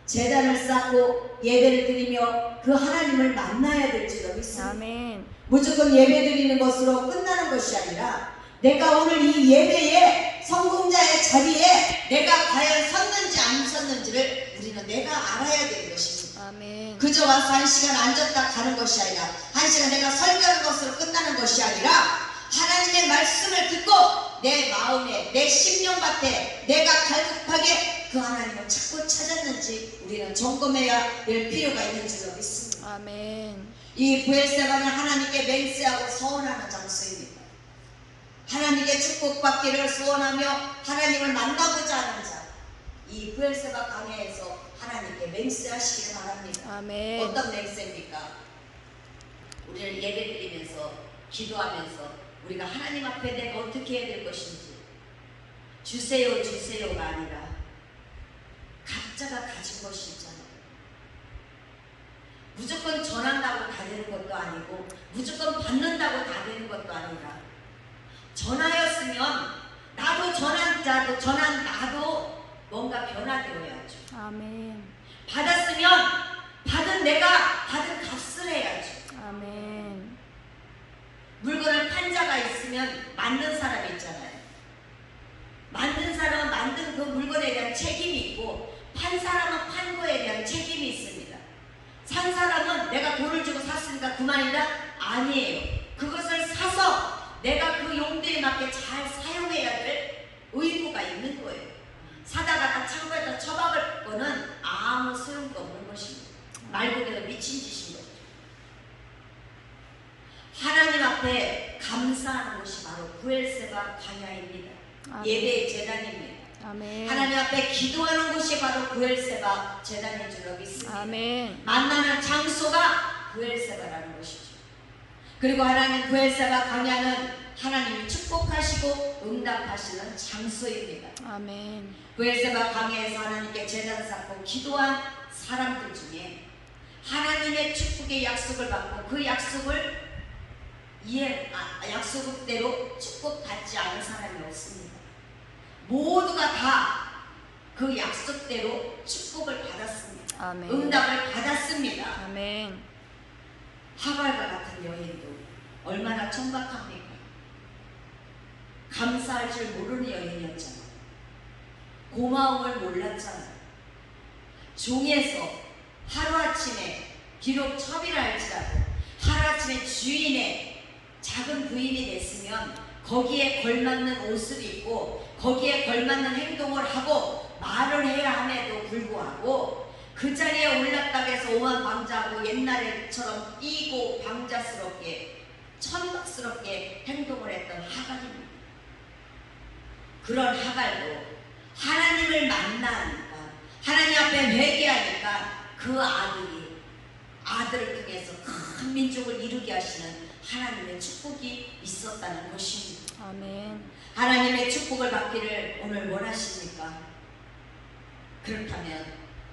제단을 쌓고 예배를 드리며 그 하나님을 만나야 될지도 믿습니다. 아멘. 무조건 예배 드리는 것으로 끝나는 것이 아니라 내가 오늘 이 예배에 성공자의 자리에 내가 과연 섰는지 안 섰는지를 우리는 내가 알아야 되는 것입니다. 아멘. 그저 와서 한 시간 앉았다 가는 것이 아니라 한 시간 내가 설교하는 것으로 끝나는 것이 아니라 하나님의 말씀을 듣고 내 마음에 내 심령밭에 내가 갈급하게 그 하나님을 찾고 찾았는지 우리는 점검해야 될 필요가 있는 줄로 믿습니다. 아멘. 이 브엘세바는 하나님께 맹세하고 서원하는 장소입니다. 하나님께 축복받기를 소원하며 하나님을 만나고자 하는 자, 이 브엘세바 강야에서 하나님께 맹세하시기를 바랍니다. 아멘. 어떤 맹세입니까? 우리를 예배드리면서 기도하면서 우리가 하나님 앞에 내가 어떻게 해야 될 것인지 주세요 주세요가 아니라 각자가 가진 것이 있잖아요. 무조건 전한다고 다 되는 것도 아니고 무조건 받는다고 다 되는 것도 아니라 전하였으면 나도 전한 자도 전한 나도 뭔가 변화되어야죠. 아멘. 받았으면 받은 내가 받은 값을 해야죠. 아멘. 물건을 판 자가 있으면 만든 사람이 있잖아요. 만든 사람은 만든 그 물건에 대한 책임이 있고 판 사람은 판 거에 대한 책임이 있습니다. 산 사람은 내가 돈을 주고 샀으니까 그만이다? 아니에요. 그것을 사서 내가 그 용도에 맞게 잘 사용해야 될 의무가 있는 거예요. 사다가 다 창고에다 처박을 거는 아무 소용도 없는 것입니다. 말 그대로 미친 짓인 거죠. 하나님 앞에 감사하는 것이 바로 브엘세바 광야입니다. 아멘. 예배의 제단입니다. 아멘. 하나님 앞에 기도하는 곳이 바로 브엘세바 제단인 줄로 믿습니다. 아멘. 만나는 장소가 브엘세바라는 것이죠. 그리고 하나님 브엘세바 광야는 하나님이 축복하시고 응답하시는 장소입니다. 아멘. 브엘세바 광야에서 하나님께 제단 쌓고 기도한 사람들 중에 하나님의 축복의 약속을 받고 그 약속을 약속대로 축복받지 않은 사람이 없습니다. 모두가 다 그 약속대로 축복을 받았습니다. 아멘. 응답을 받았습니다. 아멘. 하갈과 같은 여인도 얼마나 천박합니까? 감사할 줄 모르는 여인이었잖아요. 고마움을 몰랐잖아요. 종에서 하루아침에 비록 첩이라 할지라도 하루아침에 주인의 작은 부인이 됐으면 거기에 걸맞는 옷을 입고 거기에 걸맞는 행동을 하고 말을 해야 함에도 불구하고 그 자리에 올랐다고 해서 오만방자하고 옛날처럼 끼고 방자스럽게 천박스럽게 행동을 했던 하갈입니다. 그런 하갈도 하나님을 만나니까 하나님 앞에 회개하니까 그 아들을 통해서 큰 민족을 이루게 하시는 하나님의 축복이 있었다는 것입니다. 아멘. 하나님의 축복을 받기를 오늘 원하십니까? 그렇다면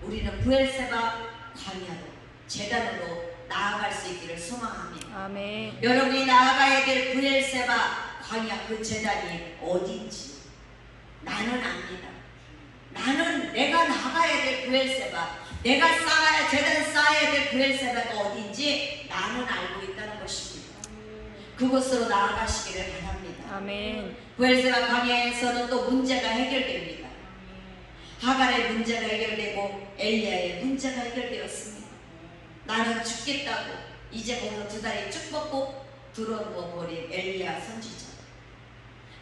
우리는 브엘세바 광야로 제단으로 나아갈 수 있기를 소망합니다. 아멘. 여러분이 나아가야 될 브엘세바 광야 그 제단이 어딘지 나는 압니다. 나는 내가 나가야 될 브엘세바, 내가 제단 쌓아야 될 브엘세바가 어딘지 나는 알고 있다는 것입니다. 그곳으로 나아가시기를 바랍니다. 아멘. 브엘세바 광야에서는 또 문제가 해결됩니다. 하갈의 문제가 해결되고 엘리야의 문제가 해결되었습니다. 나는 죽겠다고 이제 거기서 두 다리 쭉 뻗고 들어누워 버린 엘리야 선지자.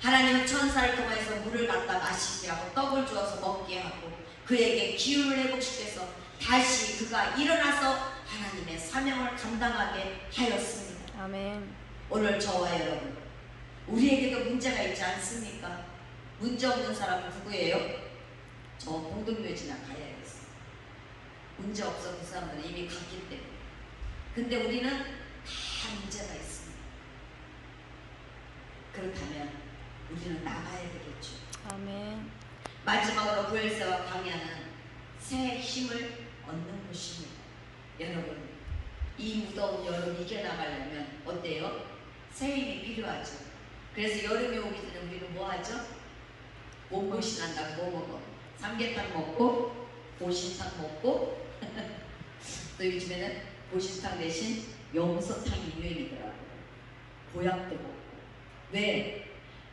하나님은 천사를 통해서 물을 갖다 마시게 하고 떡을 주어서 먹게 하고 그에게 기운을 회복시켜서 다시 그가 일어나서 하나님의 사명을 감당하게 하였습니다. 아멘. 오늘 저와 여러분, 우리에게도 문제가 있지 않습니까? 문제 없는 사람은 누구예요? 저 공동묘지나 가야겠어. 문제 없어 그 사람들은 이미 갔기 때문에. 근데 우리는 다 문제가 있습니다. 그렇다면 우리는 나가야 되겠죠. 아멘. 마지막으로 부엘세와 광야는 새 힘을 얻는 곳입니다. 여러분, 이 무더운 여름 이겨나가려면 어때요? 새 힘이 필요하죠. 그래서 여름이 오기 전에 우리는 뭐 하죠? 몸보신 한다고 뭐 먹어? 삼계탕 먹고 보신탕 먹고 또 요즘에는 보신탕 대신 염소탕이 유행이더라고요. 보약도 먹고. 왜?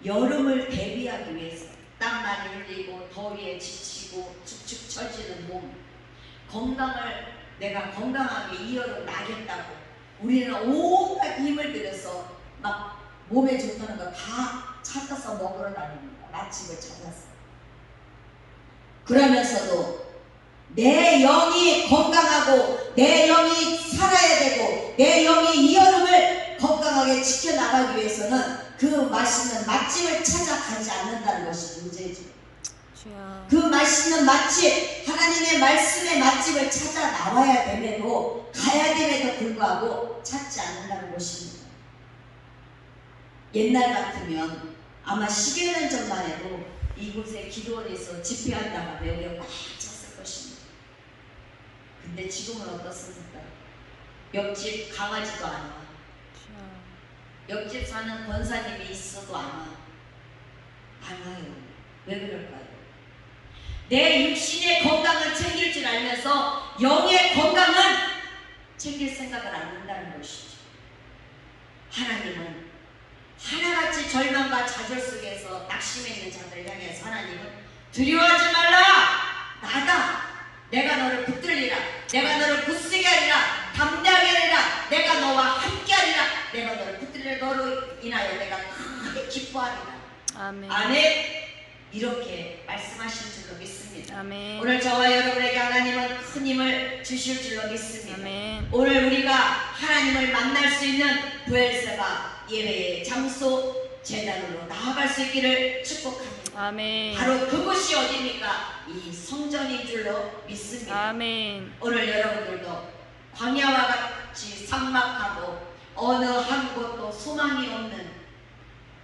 여름을 대비하기 위해서 땀 많이 흘리고 더위에 지치고 축축 처지는 몸, 건강을 내가 건강하게 이 여름 나겠다고 우리는 온갖 힘을 들여서 막 몸에 좋다는 거 다 찾아서 먹으러 다닙니다. 맛집을 찾아서. 그러면서도 내 영이 건강하고 내 영이 살아야 되고 내 영이 이 여름을 건강하게 지켜나가기 위해서는 그 맛있는 맛집을 찾아가지 않는다는 것이 문제죠. 주여. 그 맛있는 맛집, 하나님의 말씀의 맛집을 찾아 나와야 됨에도 가야 됨에도 불구하고 찾지 않는다는 것입니다. 옛날 같으면 아마 10여 년 전만 해도 이곳에 기도원에서 집회한다고 여기가 꽉 찼을 것입니다. 근데 지금은 어떻습니까? 옆집 강아지도 안 와. 주여. 옆집 사는 권사님이 있어도 안 와. 안 와요. 왜 그럴까요? 내 육신의 건강을 챙길 줄 알면서 영의 건강은 챙길 생각을 안 한다는 것이죠. 하나님은 하나같이 절망과 좌절 속에서 낙심해 있는 자들을 향해서 하나님은 두려워하지 말라! 나다! 내가 너를 붙들리라. 내가 너를 굳세게 하리라. 담대하게 하리라. 내가 너와 함께 하리라. 내가 너를 붙들리라. 너로 인하여 내가 크게 기뻐하리라. 아멘. 아멘. 이렇게 말씀하신 줄로 믿습니다. 아멘. 오늘 저와 여러분에게 하나님은 큰 힘을 주실 줄로 믿습니다. 아멘. 오늘 우리가 하나님을 만날 수 있는 부엘세바 예배의 장소 제단으로 나아갈 수 있기를 축복합니다. 아멘. 바로 그곳이 어디입니까? 이 성전인 줄로 믿습니다. 아멘. 오늘 여러분들도 광야와 같이 삭막하고 어느 한 곳도 소망이 없는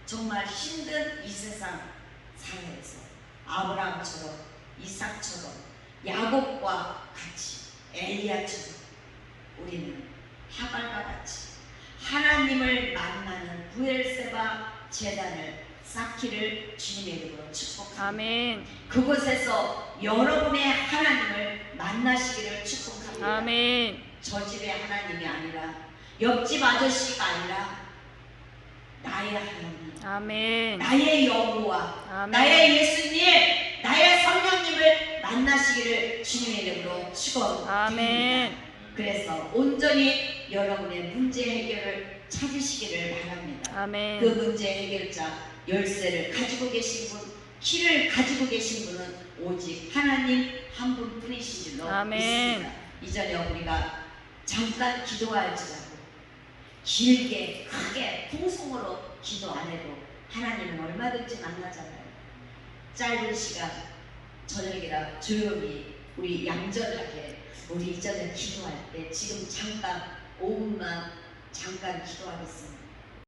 정말 힘든 이 세상 살아서 아브라함처럼 이삭처럼 야곱과 같이 엘리야처럼 우리는 하갈과 같이 하나님을 만나는 부엘세바 제단을 쌓기를 주님의 이름으로 축복합니다. 아멘. 그곳에서 여러분의 하나님을 만나시기를 축복합니다. 아멘. 저 집의 하나님이 아니라 옆집 아저씨가 아니라 나의 하나님, 아멘. 나의 여호와, 아멘. 나의 예수님, 나의 성령님을 만나시기를 주님의 이름으로 축원드립니다. 아멘. 그래서 온전히 여러분의 문제 해결을 찾으시기를 바랍니다. 아멘. 그 문제 해결자 열쇠를 가지고 계신 분, 키를 가지고 계신 분은 오직 하나님 한 분뿐이신 줄로 아멘. 믿습니다. 이전에 우리가 잠깐 기도할지라도 길게 크게 통성으로 기도 안 해도 하나님은 얼마든지 만나잖아요. 짧은 시간 저녁이라 조용히 우리 얌전하게 우리 이전에 기도할 때 지금 잠깐 5분만 잠깐 기도하겠습니다.